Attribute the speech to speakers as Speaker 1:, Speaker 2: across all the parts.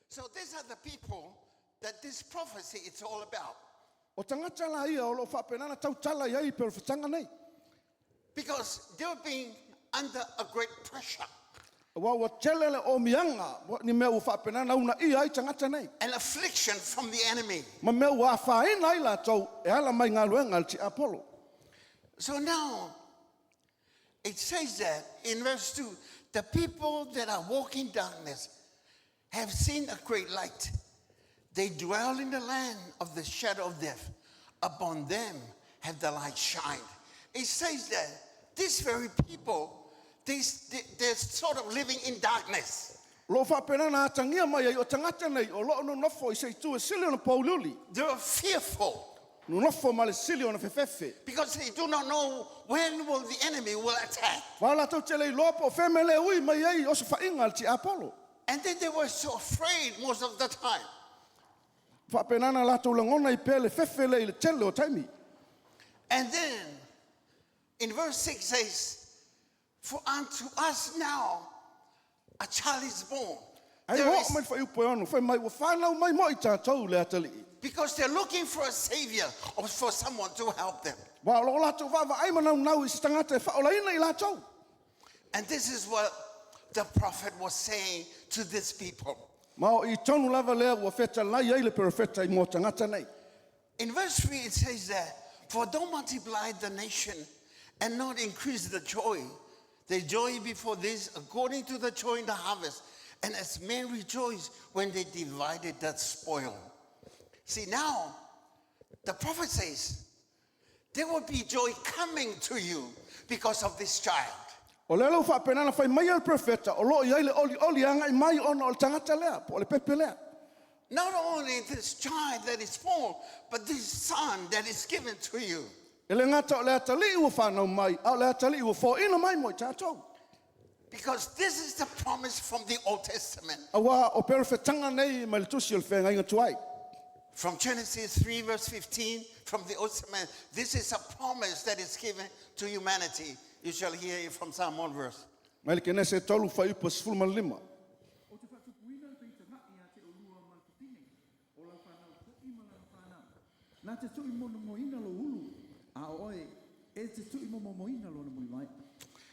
Speaker 1: So these are the people that this prophecy is all about. Because they were being under a great pressure. An affliction from the enemy. So now, it says that in verse 2, the people that are walking darkness have seen a great light. They dwell in the land of the shadow of death. Upon them have the light shined. It says that these very people, they're sort of living in darkness. They were fearful. Because they do not know when will the enemy will attack. And then they were so afraid most of the time. And then in verse 6 says, for unto us now a child is born. Because they're looking for a savior or for someone to help them. And this is what the prophet was saying to these people. In verse 3 it says that, for don't multiply the nation and not increase the joy. They joy before this according to the joy in the harvest. And as men rejoice when they divided that spoil. See, now, the prophet says, there will be joy coming to you because of this child. Not only this child that is born, but this son that is given to you. Because this is the promise from the Old Testament. From Genesis 3 verse 15, from the Old Testament, this is a promise that is given to humanity. You shall hear it from Psalm 1 verse.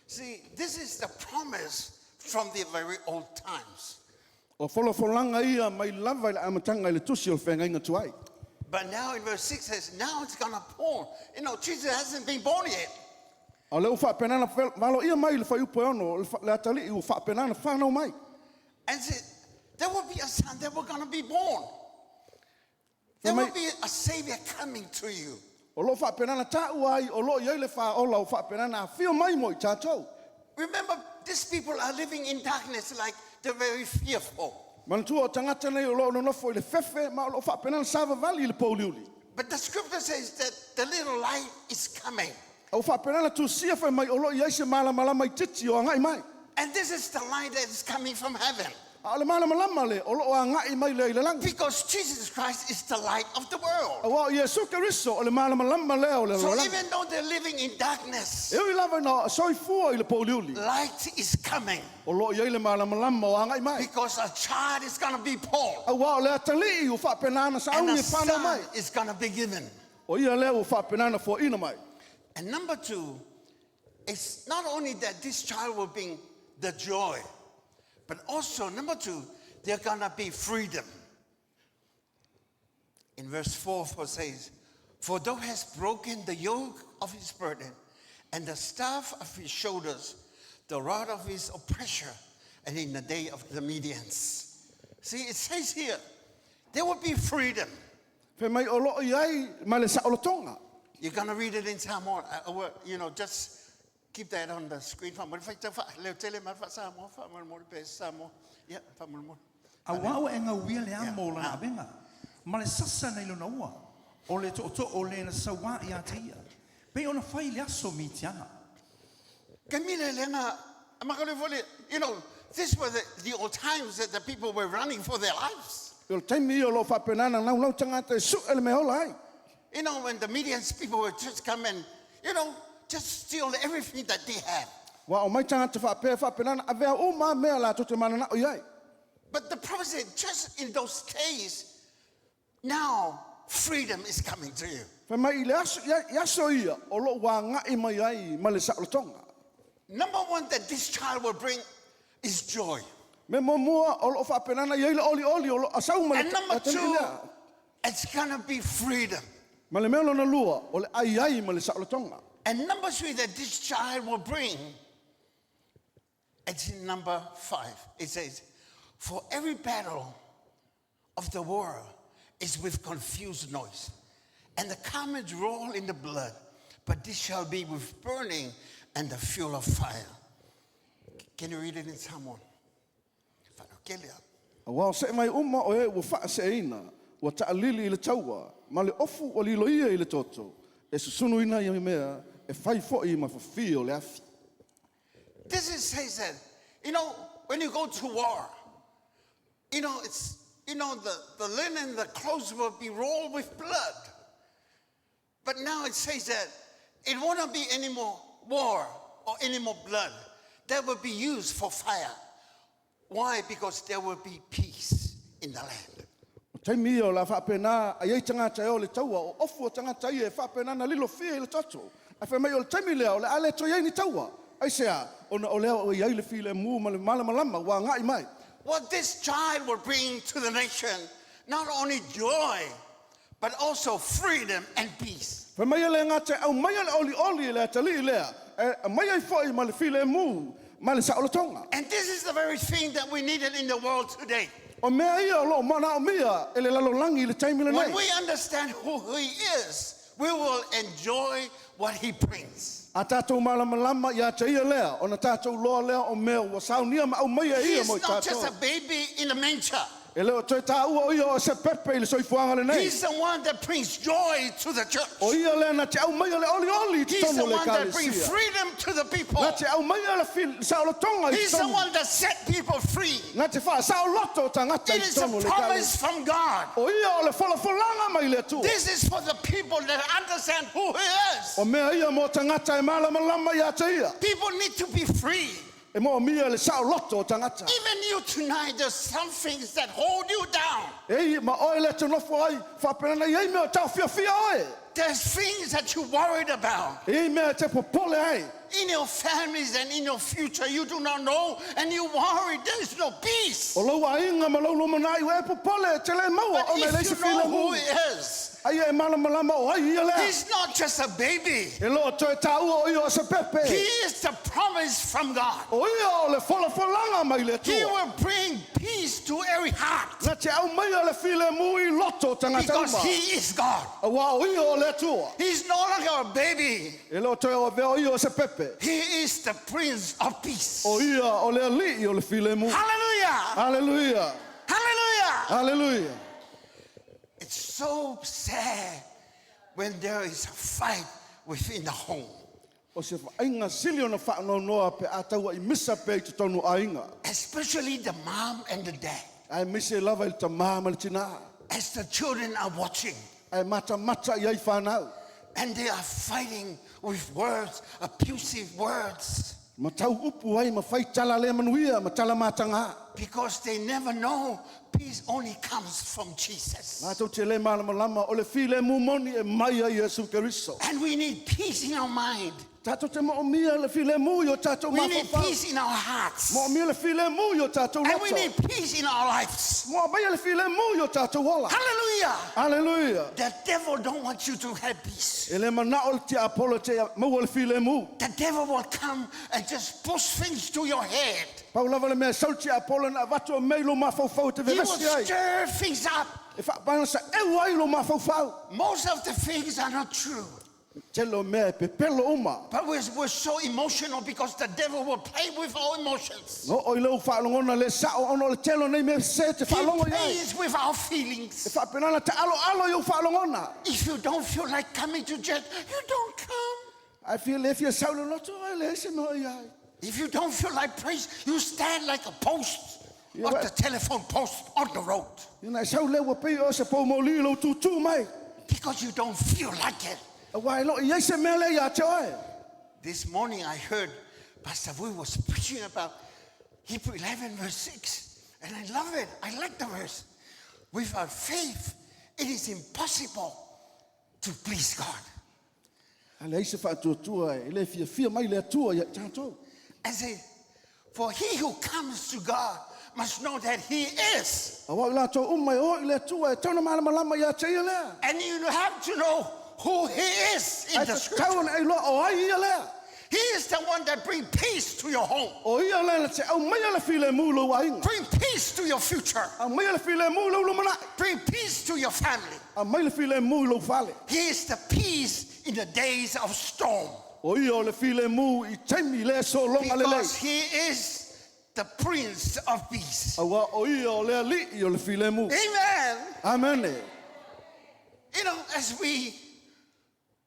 Speaker 1: See, this is the promise from the very old times. But now in verse 6 says, now it's gonna born. You know, Jesus hasn't been born yet. And said, there will be a son that will gonna be born. There will be a savior coming to you. Remember, these people are living in darkness like they're very fearful. But the scripture says that the little light is coming. And this is the light that is coming from heaven. Because Jesus Christ is the light of the world. So even though they're living in darkness, light is coming. Because a child is going to be born. And a son is going to be given. And number 2, it's not only that this child will bring the joy, but also, number 2, they're going to be freedom. In verse 4 it says, for thou hast broken the yoke of his burden, and the staff of his shoulders, the rod of his oppressor, and in the day of the Medians. See, it says here, there will be freedom. You're going to read it in Psalm 1. You know, just keep that on the screen. You know, these were the old times that the people were running for their lives. You know, when the Medians people would just come and, you know, just steal everything that they had.
Speaker 2: Wa o mai tanga te whapenana a vea o ma mea la to te mana na o iai.
Speaker 1: But the prophet said, just in those days, now freedom is coming to you.
Speaker 2: Fa mai I le aso ia o lo wa ngai mai ai ma le sa'olotonga.
Speaker 1: Number one that this child will bring is joy.
Speaker 2: Me mo mua o lo whapenana iai le oli o lo asau ma le
Speaker 1: And number two, it's gonna be freedom.
Speaker 2: Ma le mea lona lua o le ai ma le sa'olotonga.
Speaker 1: And number three that this child will bring, it's in number 5. It says, for every battle of the world is with confused noise, and the comets roll in the blood, but this shall be with burning and the fuel of fire. Can you read it in someone?
Speaker 2: Wa se mai uma o e wo fa se ina, wa ta'alili le taua, ma le ofu o li loia I le toto. E susunu ina I mea e fai fo'i ma fafio le afi.
Speaker 1: This is says that, when you go to war, it's the linen, the clothes will be rolled with blood. But now it says that it won't be any more war or any more blood. That will be used for fire. Why? Because there will be peace in the land.
Speaker 2: Taimi o la whapena a iei tangata o le taua o ofu o tangata I e whapena na lilo fia I le toto. A wha mai o le taimi lea o le ale to iei ni taua. Ai sea, ona o lea o iei le fi le mu ma le malama wa ngai mai.
Speaker 1: What this child will bring to the nation, not only joy, but also freedom and peace.
Speaker 2: Wha mai le ngate au mai le oli le tali lea. Mai ai foi ma le fi le mu ma le sa'olotonga.
Speaker 1: And this is the very thing that we needed in the world today.
Speaker 2: O mea ia lo mana o mea ele lalo langi le taimi le nei.
Speaker 1: When we understand who he is, we will enjoy what he brings.
Speaker 2: A tātou malama ia te ia lea, o na tātou loa lea o mea wa Sauniga ma au mai ia mo I
Speaker 1: He's not
Speaker 2: tātou.
Speaker 1: just a baby in a manger.
Speaker 2: E leo toi tā ua o ia o se pepe I le soifuanga le nei.
Speaker 1: He's the one that brings joy to the church.
Speaker 2: O ia lea na te au mai le oli te
Speaker 1: He's the
Speaker 2: tono le
Speaker 1: one that brings
Speaker 2: kālesia.
Speaker 1: freedom to the people.
Speaker 2: Na te au mai le sa'olotonga I
Speaker 1: He's the
Speaker 2: tono.
Speaker 1: one that set people free.
Speaker 2: Na te wha sa'oloto tangata I
Speaker 1: It is a
Speaker 2: tono le
Speaker 1: promise
Speaker 2: kālesia.
Speaker 1: from God.
Speaker 2: O ia o le whalafolanga mai le tua.
Speaker 1: This is for the people that understand who he is.
Speaker 2: O mea ia mo tangata e malama ia te ia.
Speaker 1: People need to be free.
Speaker 2: E mo mia le sa'oloto tangata.
Speaker 1: Even you tonight, there's some things that hold you down.
Speaker 2: E ma oe le te nofo ai, whapena iei mea tau fia oe.
Speaker 1: There's things that you're worried about.
Speaker 2: E mea te popole ai.
Speaker 1: In your families and in your future, you do not know, and you worry, there's no peace.
Speaker 2: O lau ainga ma lau lomana I e popole te le maua
Speaker 1: But
Speaker 2: o me
Speaker 1: if
Speaker 2: leise
Speaker 1: you know
Speaker 2: fila
Speaker 1: who
Speaker 2: mu.
Speaker 1: he is,
Speaker 2: Ai e malama o ai ia lea.
Speaker 1: he's not just a baby.
Speaker 2: E lo to e tāua o ia o se
Speaker 1: He
Speaker 2: pepe.
Speaker 1: is the promise from God.
Speaker 2: O ia o le whalafolanga mai le
Speaker 1: He
Speaker 2: tua.
Speaker 1: will bring peace to every heart
Speaker 2: Na te au mai a le file mu I loto tangata
Speaker 1: because
Speaker 2: uma.
Speaker 1: he is God.
Speaker 2: A wa o ia o le tua.
Speaker 1: He's no longer a baby.
Speaker 2: E lo to e o vea o ia o se pepe.
Speaker 1: He is the Prince of Peace.
Speaker 2: O ia o le ali o le file mu.
Speaker 1: Hallelujah.
Speaker 2: Hallelujah.
Speaker 1: Hallelujah.
Speaker 2: Hallelujah.
Speaker 1: It's so sad when there is a fight within the home.
Speaker 2: O se ainga sili ona whaanonoa pe ataua I misa pe I te tonu ainga.
Speaker 1: Especially the mom and the dad.
Speaker 2: Ai mise lava I te māma le tina.
Speaker 1: As the children are watching
Speaker 2: Ai mata I ai whanau.
Speaker 1: and they are fighting with words, abusive words,
Speaker 2: Ma tau upu ai ma whai tala le manuia ma tala matanga.
Speaker 1: because they never know peace only comes from Jesus.
Speaker 2: Nga tau te le malama lama o le file mu moni e mai ai Iesu Keriso.
Speaker 1: And we need peace in our mind.
Speaker 2: Tato te mo mia le file mu yo tato
Speaker 1: We need
Speaker 2: mafapa.
Speaker 1: peace in our hearts.
Speaker 2: Mo mia le file mu yo tato
Speaker 1: And we
Speaker 2: loto.
Speaker 1: need peace in our lives.
Speaker 2: Mo mai le file mu yo tato wala.
Speaker 1: Hallelujah.
Speaker 2: Hallelujah.
Speaker 1: The devil don't want you to have peace.
Speaker 2: Ele mana o te apolo te mo le file mu.
Speaker 1: The devil will come and just push things to your head.
Speaker 2: Pau lava le mea sauti apolo na vato meilo mafau te
Speaker 1: He will
Speaker 2: vevesi ai.
Speaker 1: stir things up.
Speaker 2: E whaapana sa e wai lo mafau.
Speaker 1: Most of the things are not true.
Speaker 2: Telo mea pe pelo uma.
Speaker 1: But we're so emotional because the devil will play with our emotions.
Speaker 2: No o ilo whaalongona le sao ono le telo nei me se te
Speaker 1: He
Speaker 2: whaalongo iai.
Speaker 1: plays with our
Speaker 2: E
Speaker 1: feelings.
Speaker 2: whaapenana te alo yo whaalongona.
Speaker 1: If you don't feel like coming to church, you don't come.
Speaker 2: I feel if you're saulo loto ai le se mo iai.
Speaker 1: If you don't feel like praise, you stand like a post
Speaker 2: Yeah,
Speaker 1: or
Speaker 2: right.
Speaker 1: the telephone post on the road
Speaker 2: Ina sau le wa pe o se po mo li lo tu mai.
Speaker 1: because you don't feel like it.
Speaker 2: Wai lo iai se mele ya te ai.
Speaker 1: This morning I heard Pastor Wu was preaching about Hebrew 11 verse 6. And I love it. I like the verse. Without faith, it is impossible to please God.
Speaker 2: Ale se whātua ele fia mai le atua ia tātou.
Speaker 1: I say, for he who comes to God must know that he is.
Speaker 2: Awa ila tō umai o ile atua e tauna malama ia te ia lea.
Speaker 1: And you have to know who he is in the scripture.
Speaker 2: Tauna e loa o ai ia lea.
Speaker 1: He is the one that brings peace to your home.
Speaker 2: O ia lea te au mai ala file mūlo wainga.
Speaker 1: Bring peace to your future.
Speaker 2: A mai ala file mūlo lumana.
Speaker 1: Bring peace to your family.
Speaker 2: A mai ala file mūlo fale.
Speaker 1: He is the peace in the days of storm.
Speaker 2: O ia o le file mū I taimi le so longa le lei.
Speaker 1: Because he is the Prince of Peace.
Speaker 2: Awa o ia o le ali o le file mū.
Speaker 1: Amen.
Speaker 2: Amen.
Speaker 1: You know, as we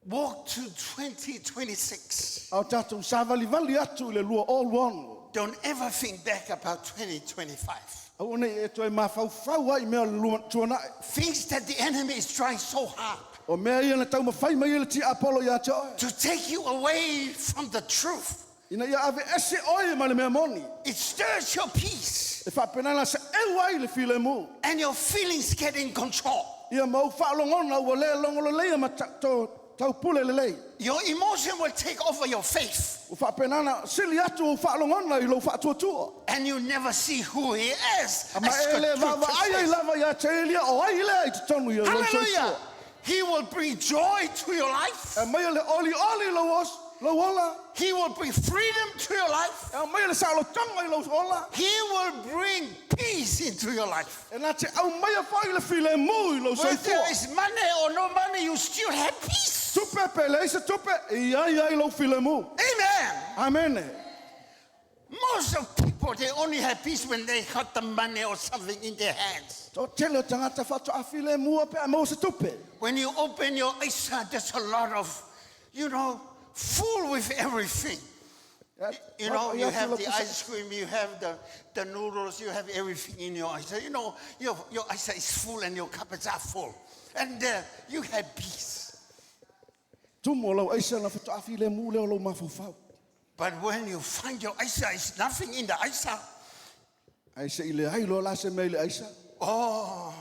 Speaker 1: walk to 2026,
Speaker 2: Au tātou sāwali atu le lua all one.
Speaker 1: don't ever think back about 2025.
Speaker 2: Au nei e toi mawhau ai mea le lua tuana.
Speaker 1: Things that the enemy is trying so hard
Speaker 2: O mea ia na tau mawhai mai ele ti Apollo ia te oe.
Speaker 1: to take you away from the truth.
Speaker 2: Ina ia ave ese oe ma le mea moni.
Speaker 1: It stirs your peace
Speaker 2: E whapenana se eu ai le file mū.
Speaker 1: and your feelings get in control.
Speaker 2: Ia mau whaalongona ua le longolo leia ma tau pule le lei.
Speaker 1: Your emotion will take over your faith
Speaker 2: O whapenana sili atu o whaalongona I lo whaatuatua.
Speaker 1: and you never see who he is.
Speaker 2: Ma
Speaker 1: as
Speaker 2: e le
Speaker 1: the
Speaker 2: wawa
Speaker 1: scripture
Speaker 2: ai ai
Speaker 1: says.
Speaker 2: lava ia te elia o ai le ai te tonu ia lo
Speaker 1: Hallelujah.
Speaker 2: soisua.
Speaker 1: He will bring joy to your life.
Speaker 2: E mai le oli lo ola.
Speaker 1: He will bring freedom to your life.
Speaker 2: E mai le sa lo tanga I lo ola.
Speaker 1: He will bring peace into your life.
Speaker 2: E nā te au mai a whai le file mū I lo
Speaker 1: Whether there
Speaker 2: soifua.
Speaker 1: is money or no money, you still have peace.
Speaker 2: Tupe pe le isa tupe I ai lo file mū.
Speaker 1: Amen.
Speaker 2: Amen.
Speaker 1: Most of people, they only have peace when they got the money or something in their hands.
Speaker 2: Tō tele o tangata whatu a file mua pe a mau se tupe.
Speaker 1: When you open your eyes, there's a lot of, full with everything. You know, you have the ice cream, you have the noodles, you have everything in your eyes. You know, your eyes is full and your cupboards are full. And you have peace.
Speaker 2: Tumo lau aisa na whatu a file mū leo lo mawhawhau.
Speaker 1: But when you find your Isa is nothing in the Isa,
Speaker 2: Aisa I le hai lo la se mei le aisa.
Speaker 1: oh,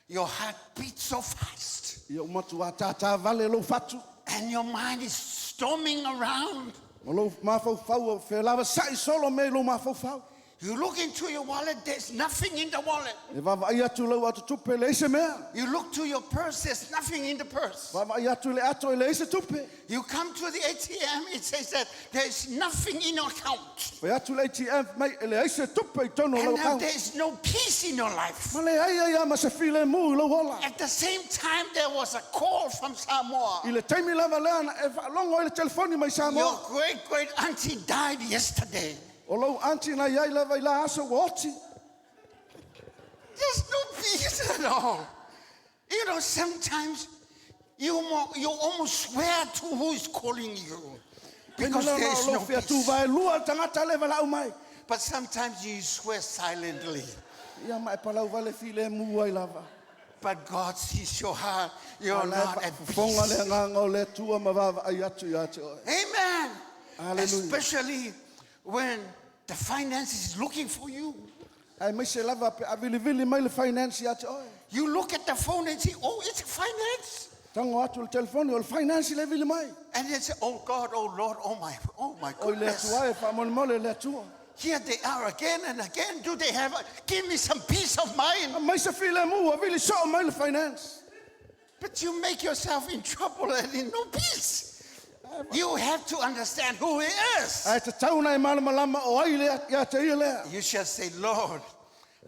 Speaker 1: your heart beats so fast.
Speaker 2: Ia umatu a tātā vale lo whatu.
Speaker 1: And your mind is storming around.
Speaker 2: O lo mawhawhau o whelawa sai solo mei lo mawhawhau.
Speaker 1: You look into your wallet, there's nothing in the wallet.
Speaker 2: E wawa ai atu lau atu tupe le ise mea.
Speaker 1: You look to your purse, there's nothing in the purse.
Speaker 2: Wawa ai atu le ato e le ise tupe.
Speaker 1: You come to the ATM, it says that there's nothing in your account.
Speaker 2: Wai atu le ATM mai e le ise tupe I tono
Speaker 1: And
Speaker 2: lau
Speaker 1: now
Speaker 2: kau.
Speaker 1: there's no peace in your life.
Speaker 2: Ma le ai ai ama se file mū lo hola.
Speaker 1: At the same time, there was a call from Samoa.
Speaker 2: I le taimi lava lea na e whaalongo i le telefoni mai
Speaker 1: Your
Speaker 2: Samoa.
Speaker 1: great auntie died yesterday.
Speaker 2: O lau anti na iai lava I la asa wa oti.
Speaker 1: There's no peace at all. You know, sometimes you almost swear to who is calling you because there is no
Speaker 2: fia tu
Speaker 1: peace.
Speaker 2: vai lua tangata le vala mai.
Speaker 1: But sometimes you swear silently.
Speaker 2: Ia mai palau vale file mū ai lava.
Speaker 1: But God sees your heart. You're not at
Speaker 2: Fonga
Speaker 1: peace.
Speaker 2: le nganga o le tua ma wawa ai atu ia te oe.
Speaker 1: Amen.
Speaker 2: Hallelujah.
Speaker 1: Especially when the finance is looking for you.
Speaker 2: Ai mai se lava pe avili mai le finance ia te oe.
Speaker 1: You look at the phone and say, oh, it's finance.
Speaker 2: Tango atu le telefoni o le finance le vili mai.
Speaker 1: And then say, oh God, oh Lord, oh my
Speaker 2: O le
Speaker 1: goodness.
Speaker 2: atua e whamone le atua.
Speaker 1: Here they are again and again. Do they have, give me some peace of mind.
Speaker 2: Mai se file mū avili so mai le finance.
Speaker 1: But you make yourself in trouble and in no peace. You have to understand who he is.
Speaker 2: Ai te tauna e malama o ai le ia te ia lea.
Speaker 1: You shall say, Lord,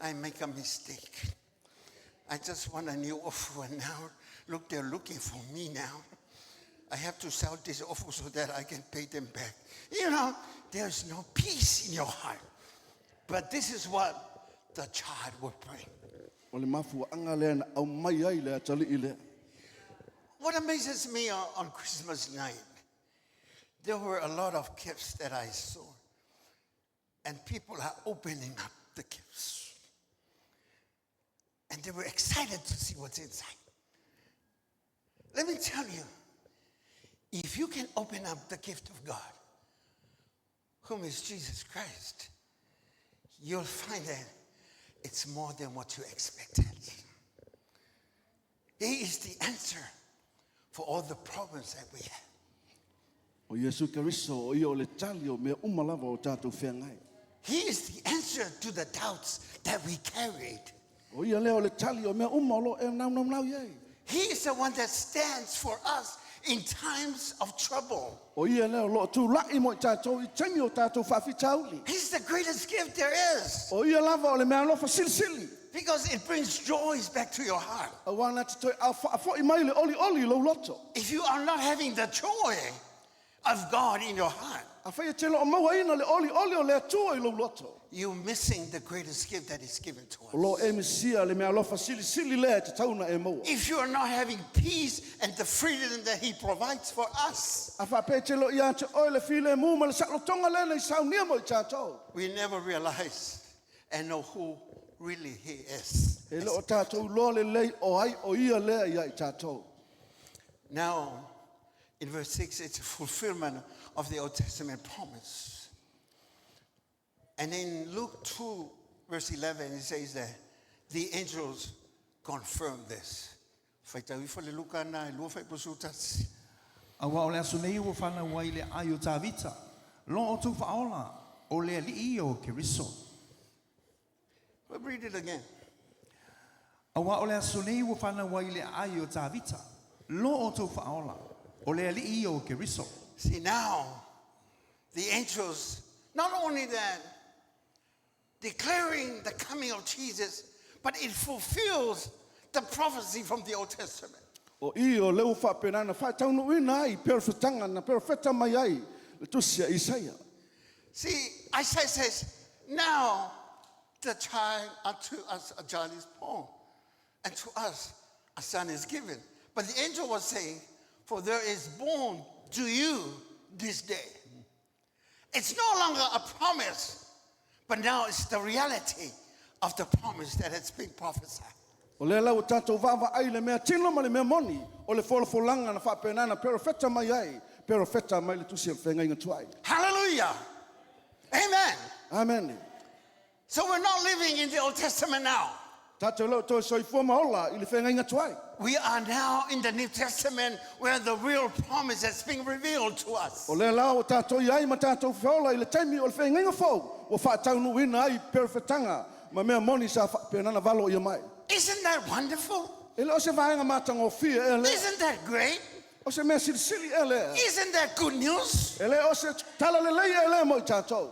Speaker 1: I make a mistake. I just want a new offer now. Look, they're looking for me now. I have to sell this offer so that I can pay them back. You know, there's no peace in your heart. But this is what the child will bring.
Speaker 2: O le mafu anga lea na au mai ai lea tali I lea.
Speaker 1: What amazes me on Christmas night, there were a lot of gifts that I saw. And people are opening up the gifts. And they were excited to see what's inside. Let me tell you, if you can open up the gift of God, whom is Jesus Christ, you'll find that it's more than what you expected. He is the answer for all the problems that we have.
Speaker 2: O Iesu Keriso o ia o le tali o mea umalava o tātou whengai.
Speaker 1: He is the answer to the doubts that we carried.
Speaker 2: O ia leo le tali o mea umalo e nau iei.
Speaker 1: He is the one that stands for us in times of trouble.
Speaker 2: O ia leo lo tu lai mo i tātou I taimi o tātou whawhitauli.
Speaker 1: He's the greatest gift there is,
Speaker 2: O ia lava o le mea lofa sili.
Speaker 1: because it brings joys back to your heart.
Speaker 2: A wana te toi a whaafo mai le oli lo loto.
Speaker 1: If you are not having the joy of God in your heart,
Speaker 2: A whaia telo o maua ina le oli o le atua I lo loto.
Speaker 1: you're missing the greatest gift that is given to
Speaker 2: O lo
Speaker 1: us.
Speaker 2: e misia le mea lofa sili lea te tauna e maua.
Speaker 1: If you are not having peace and the freedom that He provides for us,
Speaker 2: A whape telo ia te oi le file mu ma le saklotonga lena I saunia mo I tātou.
Speaker 1: we never realize and know who really He is.
Speaker 2: E lo o tātou loa le lei o ai o ia lea ia I tātou.
Speaker 1: Now, in verse 6, it's a fulfillment of the Old Testament promise. And in Luke 2, verse 11, it says that the angels confirm this.
Speaker 3: Awa o le aso nei ua whana wai le ai o tāwita. Lo o tau whaola o le alii o Keriso.
Speaker 1: We'll read it again.
Speaker 3: Awa o le aso nei ua whana wai le ai o tāwita. Lo o tau whaola o le alii o Keriso.
Speaker 1: See, now, the angels, not only that, declaring the coming of Jesus, but it fulfills the prophecy from the Old Testament.
Speaker 2: O I o leu whapenana whaitaunu ina ai perfetanga na perfeta mai ai le tusia Isaia.
Speaker 1: See, Isaiah says, now the child, unto us a child is born, and to us a son is given. But the angel was saying, for there is born to you this day. It's no longer a promise, but now it's the reality of the promise that has been prophesied.
Speaker 2: O le lau tātou wawa ai le mea tino ma le mea moni o le wholofolanga na whapenana perfeta mai ai perfeta mai le tusia whenga inga tuai.
Speaker 1: Hallelujah. Amen.
Speaker 2: Amen.
Speaker 1: So we're not living in the Old Testament now.
Speaker 2: Tātou lau toi soifua maola I le whenga inga tuai.
Speaker 1: We are now in the New Testament where the real promise has been revealed to us.
Speaker 2: O le lau o tātou iai ma tātou whiola I le taimi o le whenga inga fau o whaataunu ina ai perfetanga ma mea moni sa whapenana valo ia mai.
Speaker 1: Isn't that wonderful?
Speaker 2: Ele o se vaenga matanga o fia ele.
Speaker 1: Isn't that great?
Speaker 2: O se mea sili ele.
Speaker 1: Isn't that good news?
Speaker 2: Ele o se tala le leia ele mo I tātou.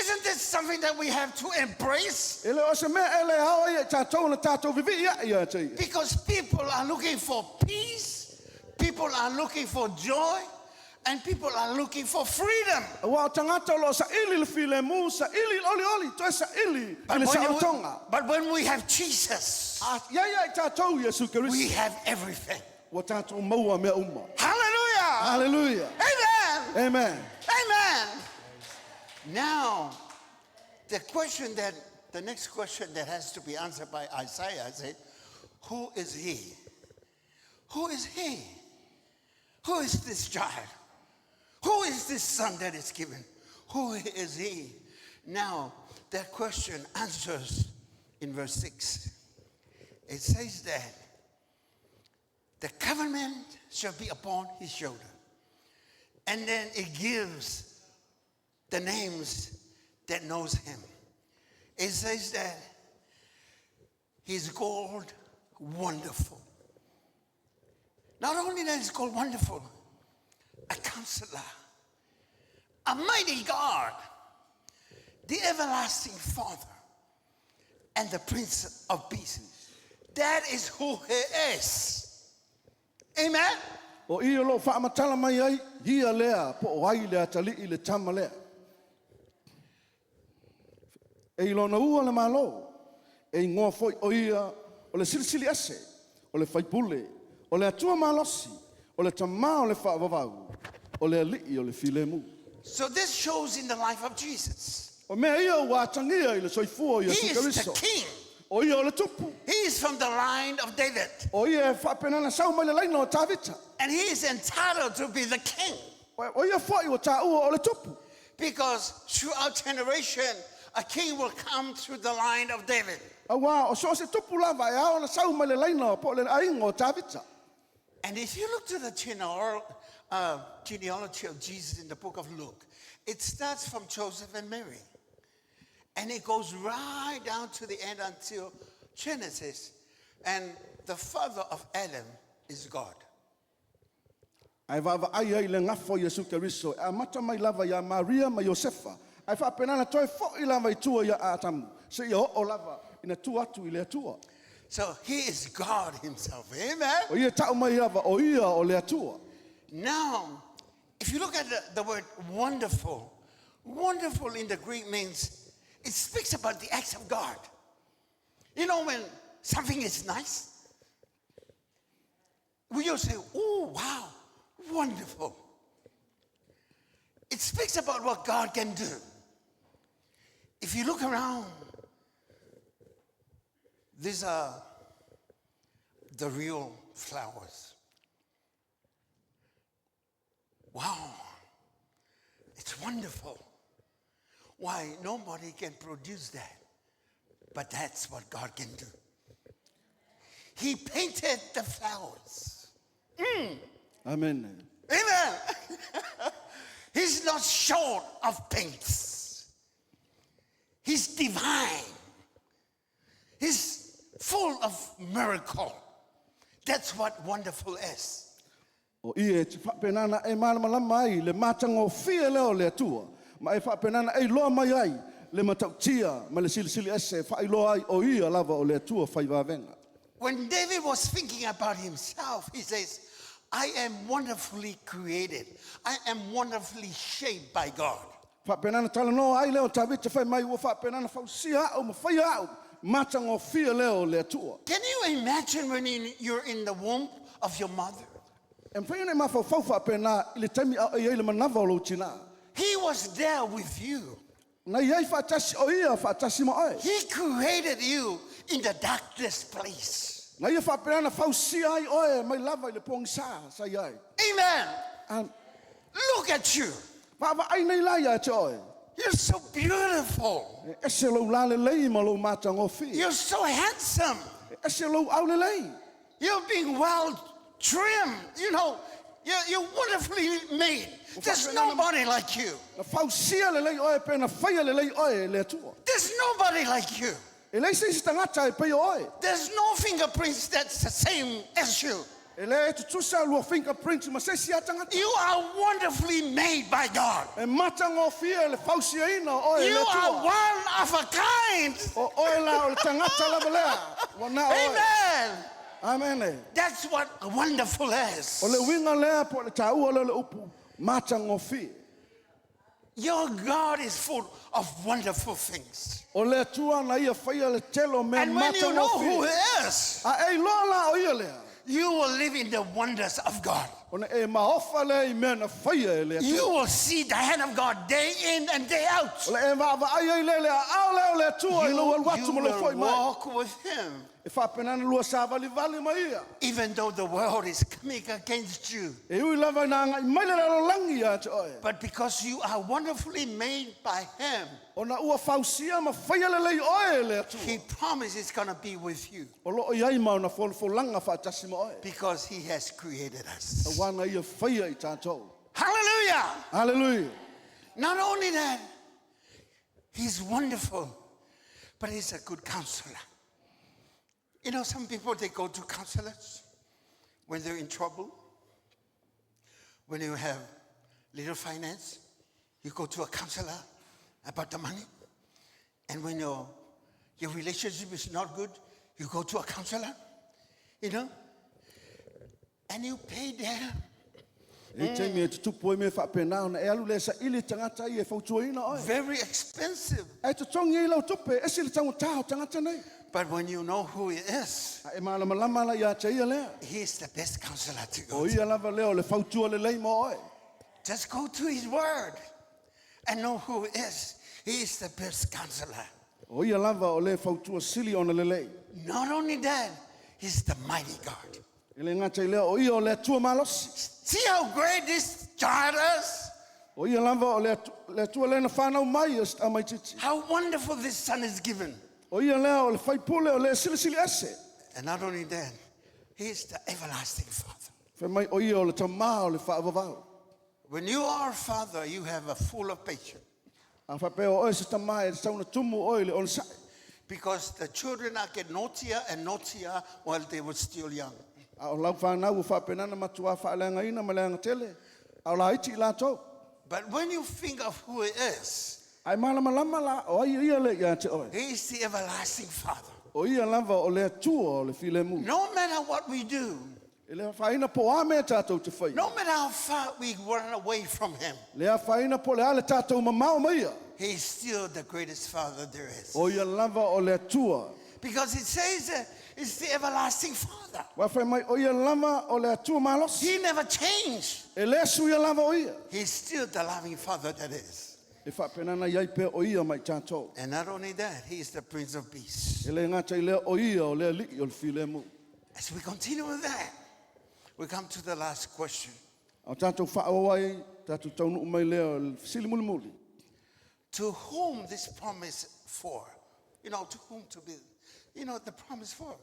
Speaker 1: Isn't this something that we have to embrace?
Speaker 2: Ele o se mea ele hao ia tātou na tātou vivi ia te ia.
Speaker 1: Because people are looking for peace, people are looking for joy, and people are looking for freedom.
Speaker 2: Wa o tangata lo sa ili le file mu sa ili oli to sa ili ile sa tonga.
Speaker 1: But when we have Jesus,
Speaker 2: Ia I tātou Iesu
Speaker 1: we
Speaker 2: Keriso.
Speaker 1: have everything.
Speaker 2: Wa tātou maua mea uma.
Speaker 1: Hallelujah!
Speaker 2: Hallelujah.
Speaker 1: Amen!
Speaker 2: Amen.
Speaker 1: Amen! Now, the next question that has to be answered by Isaiah is, who is he? Who is he? Who is this child? Who is this son that is given? Who is he? Now, that question answers in verse 6. It says that the government shall be upon his shoulder. And then it gives the names that knows him. It says that he's called Wonderful. Not only that he's called Wonderful, a Counselor, a Mighty God, the Everlasting Father, and the Prince of Peace. That is who he is. Amen?
Speaker 2: O ia lo whaamatala mai ai, hia lea, po o ai lea tali I le tama lea. E ilo na ua le malo, e ngoa foi o ia, o le silisili ase, o le whaipule, o le atua malosi, o le tama o le whaavavau, o le alii o le filemu.
Speaker 1: So this shows in the life of Jesus.
Speaker 2: O mea ia ua atangia I le soifua I
Speaker 1: He
Speaker 2: Iesu
Speaker 1: is the
Speaker 2: Keriso.
Speaker 1: King.
Speaker 2: O ia o le tupu.
Speaker 1: He is from the line of David.
Speaker 2: O ia e whapenana sau mai le laina o tāwita.
Speaker 1: And he is entitled to be the king.
Speaker 2: O ia foi o tā ua o le tupu.
Speaker 1: Because throughout generation, a king will come through the line of David.
Speaker 2: Awa, o so se tupu lava e ao na sau mai le laina o po le ainga o Tavita.
Speaker 1: And if you look to the genealogy of Jesus in the book of Luke, it starts from Joseph and Mary. And it goes right down to the end until Genesis. And the father of Adam is God.
Speaker 2: Ai vava ai ai le ngafo Iesu Keriso, a mata mai lava ya Maria ma Josefa. Ai fa penana toi fo I lava I tua ya atamu. Se ia o lava ina tua atu I le atua.
Speaker 1: So he is God himself. Amen.
Speaker 2: O ia tau mai lava o ia o le atua.
Speaker 1: Now, if you look at the word wonderful, wonderful in the Greek means it speaks about the acts of God. You know, when something is nice, we just say, oh, wow, wonderful. It speaks about what God can do. If you look around, these are the real flowers. Wow, it's wonderful. Why? Nobody can produce that. But that's what God can do. He painted the flowers.
Speaker 2: Amen.
Speaker 1: Amen. He's not short of paints. He's divine. He's full of miracle. That's what wonderful is.
Speaker 2: O ia te whapenana e malama mai le matango fia leo le atua. Ma e whapenana e loa mai ai le matautia ma le silisili ese whailoa ai o ia lava o le atua whaivavenga.
Speaker 1: When David was thinking about himself, he says, I am wonderfully created. I am wonderfully shaped by God.
Speaker 2: Whapenana tala no ai leo Tavita whai mai ua whapenana whausia au ma whai au matango fia leo le atua.
Speaker 1: Can you imagine when you're in the womb of your mother?
Speaker 2: E mwhene ma whau whapena I le taimi au e le manawa o lo tina.
Speaker 1: He was there with you.
Speaker 2: Na iai whatasi o ia whatasi mo ai.
Speaker 1: He created you in the darkest place.
Speaker 2: Na ia whapenana whausia ai oe mai lava I le pongsa sa iai.
Speaker 1: Amen. Look at you.
Speaker 2: Whawa ai nei lai a te oe.
Speaker 1: You're so beautiful.
Speaker 2: Ese lo la le lei ma lo matango fia.
Speaker 1: You're so handsome.
Speaker 2: Ese lo au le lei.
Speaker 1: You're being well trimmed. You know, you're wonderfully made. There's nobody like you.
Speaker 2: Na whausia le lei oe pena whaia le lei oe le atua.
Speaker 1: There's nobody like you.
Speaker 2: E lei se tangata e pei oe.
Speaker 1: There's no fingerprints that's the same as you.
Speaker 2: E le tutusa lua fingerprints ma se sia tangata.
Speaker 1: You are wonderfully made by God.
Speaker 2: E matango fia le whausia ina oe
Speaker 1: You
Speaker 2: le
Speaker 1: are
Speaker 2: atua.
Speaker 1: one of a kind.
Speaker 2: O oe la o le tangata lava lea. Wana oe.
Speaker 1: Amen.
Speaker 2: Amen.
Speaker 1: That's what wonderful is.
Speaker 2: O le winga lea po le taua le upu. Matango fia.
Speaker 1: Your God is full of wonderful things.
Speaker 2: O le atua na ia whaia le telo me
Speaker 1: And when you know
Speaker 2: matango
Speaker 1: who
Speaker 2: fia.
Speaker 1: He is,
Speaker 2: A e loa la o ia lea.
Speaker 1: you will live in the wonders of God.
Speaker 2: Ona e maofa le I mea na whaia e le atua.
Speaker 1: You will see the hand of God day in and day out.
Speaker 2: O le e vava ai ai le lea au leo le atua I lo alwatu mo lo
Speaker 1: You
Speaker 2: foi
Speaker 1: will
Speaker 2: mai.
Speaker 1: walk with Him.
Speaker 2: E whapenana lua sa vali mai ia.
Speaker 1: Even though the world is coming against you.
Speaker 2: E ui lava na ngai mai le raro langi a te oe.
Speaker 1: But because you are wonderfully made by Him,
Speaker 2: Ona ua whausia ma whaia le lei oe le atua.
Speaker 1: He promises it's going to be with you.
Speaker 2: O lo iai mau na folanga whaatasi mo oe.
Speaker 1: Because He has created
Speaker 2: A
Speaker 1: us.
Speaker 2: wana ia whaia I tātou.
Speaker 1: Hallelujah!
Speaker 2: Hallelujah.
Speaker 1: Not only that, He's wonderful, but He's a good counselor. You know, some people, they go to counselors when they're in trouble. When you have little finance, you go to a counselor about the money. And when your relationship is not good, you go to a counselor, you know. And you pay them.
Speaker 2: E te me te tupu e me whapena ona e alu le sa ili tangata I e whautuaina oe.
Speaker 1: Very expensive.
Speaker 2: E te tongi I lau tupe, e sili tango tāo tangata nei.
Speaker 1: But when you know who He is,
Speaker 2: A e malama lama la ia te ia lea.
Speaker 1: He is the best counselor to
Speaker 2: O
Speaker 1: go to.
Speaker 2: ia lava leo le whautua le lei mo oe.
Speaker 1: Just go to His word and know who He is. He is the best counselor.
Speaker 2: O ia lava o le whautua sili ona le lei.
Speaker 1: Not only that, He's the mighty God.
Speaker 2: I le ngata I leo o ia o le atua malosi.
Speaker 1: See how great this child is?
Speaker 2: O O ia lava o le tua lena whanau mai o sta mai titi.
Speaker 1: How wonderful this son is given.
Speaker 2: O ia lea o le whaipule o le silisili ase.
Speaker 1: And not only that, he is the everlasting Father.
Speaker 2: Whai mai o ia o le tamā o le whaavavau.
Speaker 1: When you are a father, you have a full of patience.
Speaker 2: A whapea o se tamā e sauna tumu o le on sae.
Speaker 1: Because the children are getting naughtier and naughtier while they were still young.
Speaker 2: A o lau whanau o whapenana matua whaelenga ina malenga tele. A o la iti la tau.
Speaker 1: But when you think of who he is,
Speaker 2: Ai malama lama la o ai ia le ia te oe.
Speaker 1: he is the everlasting Father.
Speaker 2: O ia lava o le tua o le file mu.
Speaker 1: No matter what we do,
Speaker 2: E le whaina po a mea tātou te whai.
Speaker 1: no matter how far we run away from him,
Speaker 2: Lea whaina po le ale tātou mamau maia.
Speaker 1: he is still the greatest Father there is.
Speaker 2: O ia lava o le tua.
Speaker 1: Because it says it's the everlasting Father.
Speaker 2: Wa whai mai o ia lava o le tua malos.
Speaker 1: He never changed.
Speaker 2: E le su ia lava o ia.
Speaker 1: He's still the loving Father that is.
Speaker 2: E whapenana iai pe o ia mai tātou.
Speaker 1: And not only that, he is the Prince of Peace.
Speaker 2: E le ngata i lea o ia o lea liki o le file mu.
Speaker 1: As we continue with that, we come to the last question.
Speaker 2: O tātou whaawai, tātou taunu umai lea o le sili muli muli.
Speaker 1: To whom this promise for? You know, to whom to be, you know, the promise for?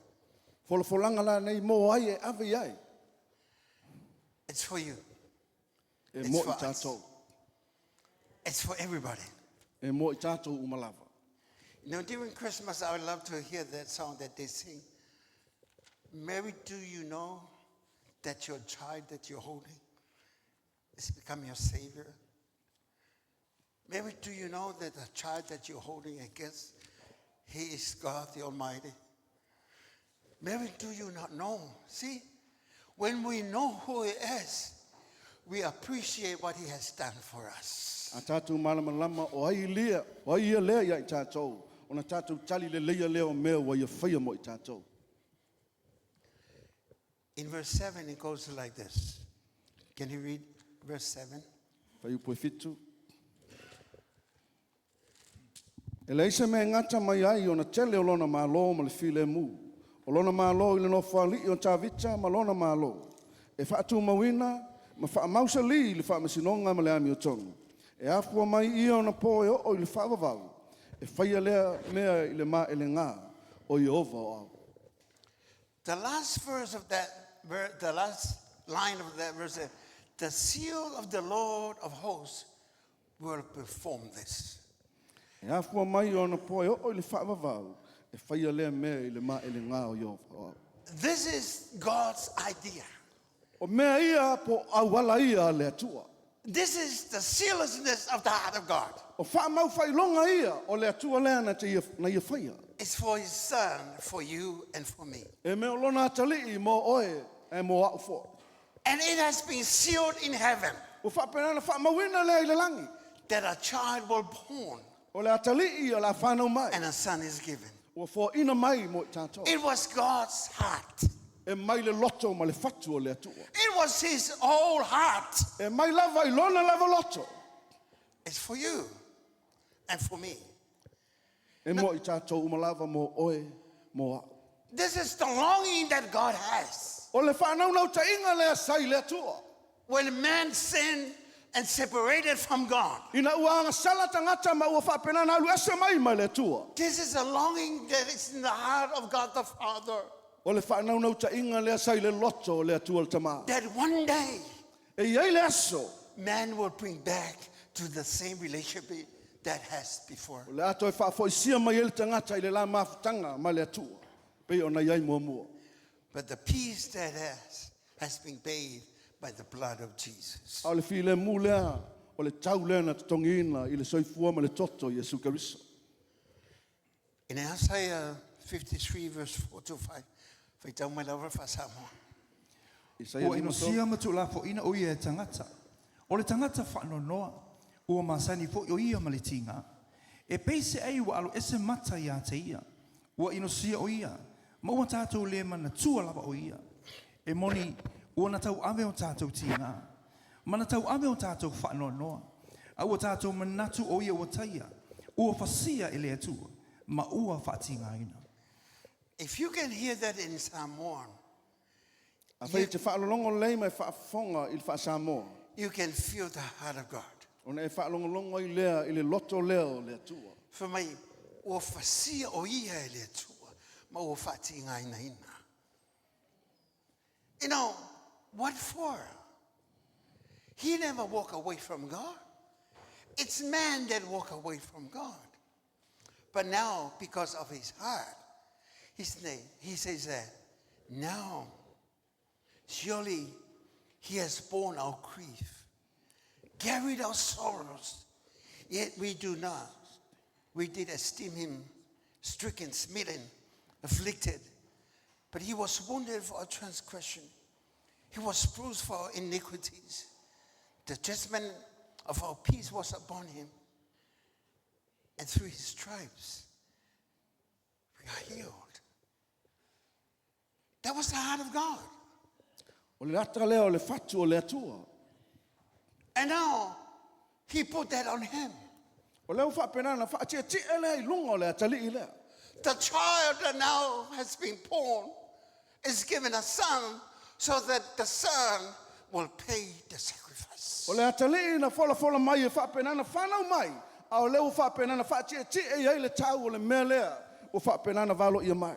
Speaker 2: Wholawholanga la nei mō ai e awe ai.
Speaker 1: It's for you.
Speaker 2: E
Speaker 1: It's
Speaker 2: mō
Speaker 1: for
Speaker 2: i
Speaker 1: us.
Speaker 2: tātou.
Speaker 1: It's for everybody.
Speaker 2: E mō i tātou umalava.
Speaker 1: You know, during Christmas, I would love to hear that song that they sing. Mary, do you know that your child that you're holding is become your Savior? Mary, do you know that the child that you're holding against, he is God the Almighty? Mary, do you not know? See, when we know who he is, we appreciate what he has done for us.
Speaker 2: A tātou malama lama o ai lea, o ai ia lea ia i tātou. O na tātou tali le leia lea o mea wa ia whaia mo i tātou.
Speaker 1: In verse 7, it goes like this. Can you read verse 7?
Speaker 2: Whai upo e fitu. E leise me ngata mai ai o na tele o lona mālo ma le file mu. O lona mālo i le no whali o tāwita ma lona mālo. E whaatu mawina, ma wha mausa li le wha masinonga ma le ami o tongu. E afua mai ia o na po e o i le whaavavau. E whaia lea mea i le mā e le ngā o Iova o au.
Speaker 1: The last verse of that, the last line of that verse says, the seal of the Lord of hosts will perform this.
Speaker 2: E afua mai o na po e o i le whaavavau. E whaia lea mea i le mā e le ngā o Iova o au.
Speaker 1: This is God's idea.
Speaker 2: O mea ia po awala ia le atua.
Speaker 1: This is the seriousness of the heart of God.
Speaker 2: O wha mau whailonga ia o le atua lea na ia whaia.
Speaker 1: It's for his son, for you, and for me.
Speaker 2: E me o lona atali I mo oe e mo au fo.
Speaker 1: And it has been sealed in heaven
Speaker 2: O whapenana whamawina lea I le langi.
Speaker 1: that a child will born
Speaker 2: O le atali I o la whanau mai.
Speaker 1: and a son is given.
Speaker 2: O fo ina mai mo I tātou.
Speaker 1: It was God's heart.
Speaker 2: E mai le loto ma le fatu o le atua.
Speaker 1: It was his whole heart.
Speaker 2: E mai lava I lona lava loto.
Speaker 1: It's for you and for me.
Speaker 2: E mo I tātou umalava mo oe mo au.
Speaker 1: This is the longing that God has.
Speaker 2: O le whanau nau ta inga lea sai le atua.
Speaker 1: When man sinned and separated from God,
Speaker 2: Ina uanga sala tangata ma ua whapenana alu ese mai le atua.
Speaker 1: this is a longing that is in the heart of God the Father.
Speaker 2: O le whanau nau ta inga lea sai le loto o le atua le tamā.
Speaker 1: That one day
Speaker 2: E iai le aso.
Speaker 1: man will bring back to the same relationship that has before.
Speaker 2: O le ato e whaafoisia mai ele tangata I le la mafutanga ma le atua. Pei ona iai mua mua.
Speaker 1: But the peace that has been paid by the blood of Jesus.
Speaker 2: A o le while mu lea, o le tau lea na tatongina I le soifua ma le toto Iesu Karisto.
Speaker 1: In Isaiah 53 verse 4 to 5, whaitau mai laura whasamoa.
Speaker 2: Isaia
Speaker 3: Ua ino sia matu la fo ina o ia e tangata. O le tangata whaano noa, ua masani fo o ia ma le tinga. E peise ai ua alo ese mata ia te ia. Ua ino sia o ia, ma ua tātou le mana tua lava o ia. E moni, ua na tau ave o tātou tinga. Ma na tau ave o tātou whaano noa. A ua tātou manatu o ia ua taia. Ua whasia ele atua, ma ua whaatinga ina.
Speaker 1: If you can hear that in Psalm 1,
Speaker 2: A whai te whaalolongo lei mai whaafonga I le whaasamoa.
Speaker 1: you can feel the heart of God.
Speaker 2: Ona e whaalongolongo I lea, I le loto leo le atua.
Speaker 1: For my o fasia o ia e le atua, ma o fati ina ina. You know, what for? He never walk away from God. It's man that walk away from God. But now, because of his heart, he says that, now, surely he has borne our grief, carried our sorrows, yet we do not. We did esteem him stricken, smitten, afflicted. But he was wounded for our transgression. He was bruised for our iniquities. The judgment of our peace was upon him. And through his stripes, we are healed. That was the heart of God.
Speaker 2: O le ata leo le fatu o le atua.
Speaker 1: And now, he put that on him.
Speaker 2: O leo whapenana whaatia ti ele I lunga o le atali I lea.
Speaker 1: The child that now has been born is given a son so that the son will pay the sacrifice.
Speaker 2: O le atali na fola mai e whapenana whanau mai. A o leo whapenana whaatia ti e ai le tau o le mea lea. O whapenana valo ia mai.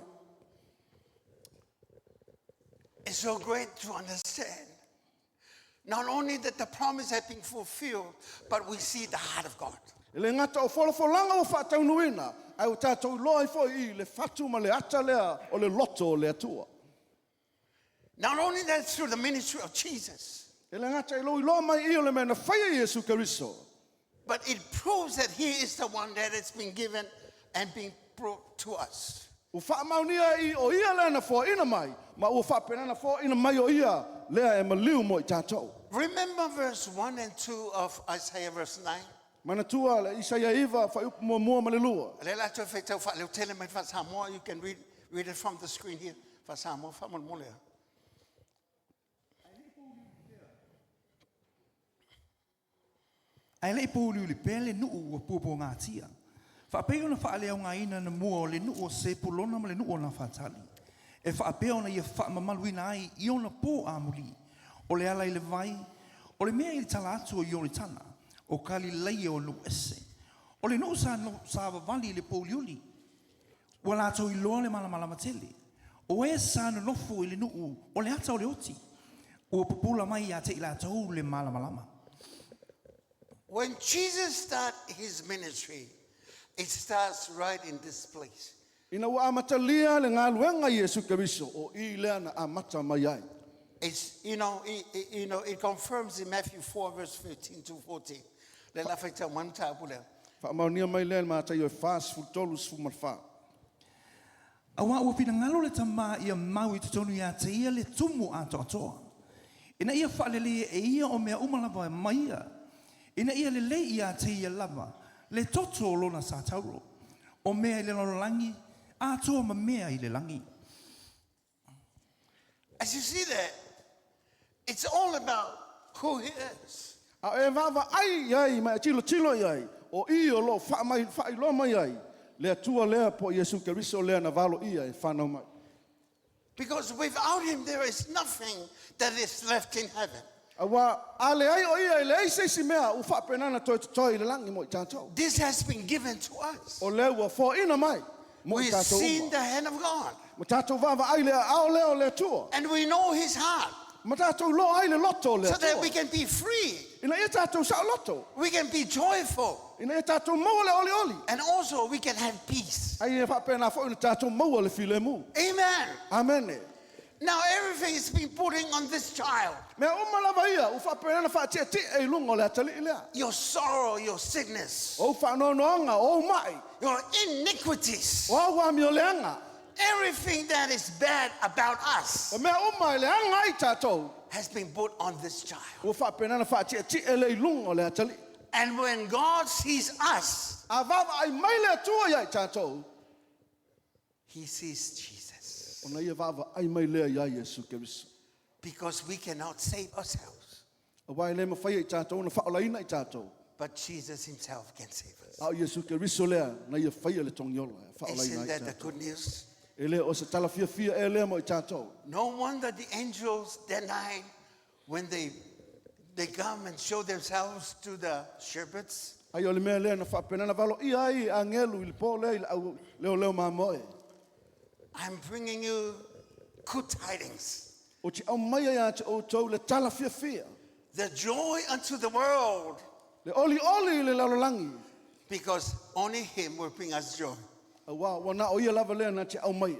Speaker 1: It's so great to understand. Not only that the promise had been fulfilled, but we see the heart of God.
Speaker 2: Le ngata o folanga o whaataunuina. Ai o tātou loa I foi I le whatu ma le ata lea o le loto o le atua.
Speaker 1: Not only that through the ministry of Jesus,
Speaker 2: Le ngata I loa mai I o le mena whaia Iesu Keriso.
Speaker 1: but it proves that he is the one that has been given and being brought to us.
Speaker 2: O whaamaunia I o ia lea na fo ina mai. Ma o whapenana fo ina mai o ia lea e maliu mo I tātou.
Speaker 1: Remember verse 1 and 2 of Isaiah verse 9?
Speaker 2: Manatua le Isaia iwa whaiupu mua ma le lua.
Speaker 1: You can read it from the screen here.
Speaker 3: Ai le pūliu li pele nuu o pūpō ngā tia. Whapeo na whaaleo ngā ina na mua o le nuu o se pulona ma le nuu o na whatali. E whapeo na ia whaamamaluina ai I ona pō āmuli. O le ala I le vai, o le mea I le tala atu o iori tana, o kali leia o nu ese. O le nuu sa wawali le pōliuli. Ua lātou I loa le malamalama tele. O e sa no nofo I le nuu o le ata o le oti. Ua pupula mai a te I lātou le malamalama.
Speaker 1: When Jesus started his ministry, it starts right in this place.
Speaker 2: Ina ua amatalia le ngā luenga Iesu Keriso o I lea na amata mai ai.
Speaker 1: It's, it confirms in Matthew 4, verse 15 to 14. Le la fai tau manu tā pule.
Speaker 2: Whaamaunia mai lea ma tai o fas futolu sfumalfa.
Speaker 3: Awa ua pina ngalo le tama ia mau I tutonu ia te ia le tumu a toa. Ina ia whaalele e ia o mea umalava e maia. Ina ia le le ia te ia lava. Le toto o lona sa tauro. O mea I le lolo langi. A toa ma mea I le langi.
Speaker 1: As you see that, it's all about who he is.
Speaker 2: A e wawa ai ai mai tilo ai. O I o lo wha lo mai ai. Le atua lea po Iesu Keriso lea na valo ia e whanau mai.
Speaker 1: Because without him, there is nothing that is left in heaven.
Speaker 2: Awa ale ai o ia le ai seisi mea u whapenana toi le langi mo I tātou.
Speaker 1: This has been given to us.
Speaker 2: O lea ua fo ina mai. Mo I
Speaker 1: We've
Speaker 2: tātou
Speaker 1: seen
Speaker 2: uma.
Speaker 1: the hand of God.
Speaker 2: Mo tātou wawa ai lea ao leo le atua.
Speaker 1: And we know his heart.
Speaker 2: Ma tātou lo ai le loto le
Speaker 1: So
Speaker 2: atua.
Speaker 1: that we can be free.
Speaker 2: Ina ia tātou sa loto.
Speaker 1: We can be joyful.
Speaker 2: Ina ia tātou maua le oli oli.
Speaker 1: And also we can have peace.
Speaker 2: Ai e whapena fo ina tātou maua le file mu.
Speaker 1: Amen.
Speaker 2: Amene.
Speaker 1: Now everything is being putting on this child.
Speaker 2: Mea umalava ia, u whapena whaatia ti e lungo le atali lea.
Speaker 1: Your sorrow, your sickness,
Speaker 2: O whanonoanga, o mai.
Speaker 1: your iniquities,
Speaker 2: O awa mi o leanga.
Speaker 1: everything that is bad about us
Speaker 2: O mea umai leanga ai tātou.
Speaker 1: has been put on this child.
Speaker 2: O whapena whaatia ti e le lungo le atali.
Speaker 1: And when God sees us,
Speaker 2: A wawa ai mai le atua iai tātou.
Speaker 1: he sees Jesus.
Speaker 2: O na ia wawa ai mai lea iai Iesu Keriso.
Speaker 1: Because we cannot save ourselves,
Speaker 2: A wai le mawhai i tātou na whaolaina I tātou.
Speaker 1: but Jesus himself can save us.
Speaker 2: Au Iesu Keriso lea na ia whaia le tongiola. Whaolaina
Speaker 1: Isn't
Speaker 2: I
Speaker 1: that the
Speaker 2: tātou.
Speaker 1: good news?
Speaker 2: E lea o se tala fia e lea mo I tātou.
Speaker 1: No wonder the angels denied when they They come and show themselves to the shepherds.
Speaker 2: Ai o le mea lea na whapena na valo ia ai a ngelu i le po lea i le au leo leo mamoe.
Speaker 1: I'm bringing you good tidings.
Speaker 2: O ti au mai ai te o tau le tala fia fia.
Speaker 1: The joy unto the world.
Speaker 2: Le oli oli le lalolangi.
Speaker 1: Because only him will bring us joy.
Speaker 2: A wa wana o ia lava lea na te au mai.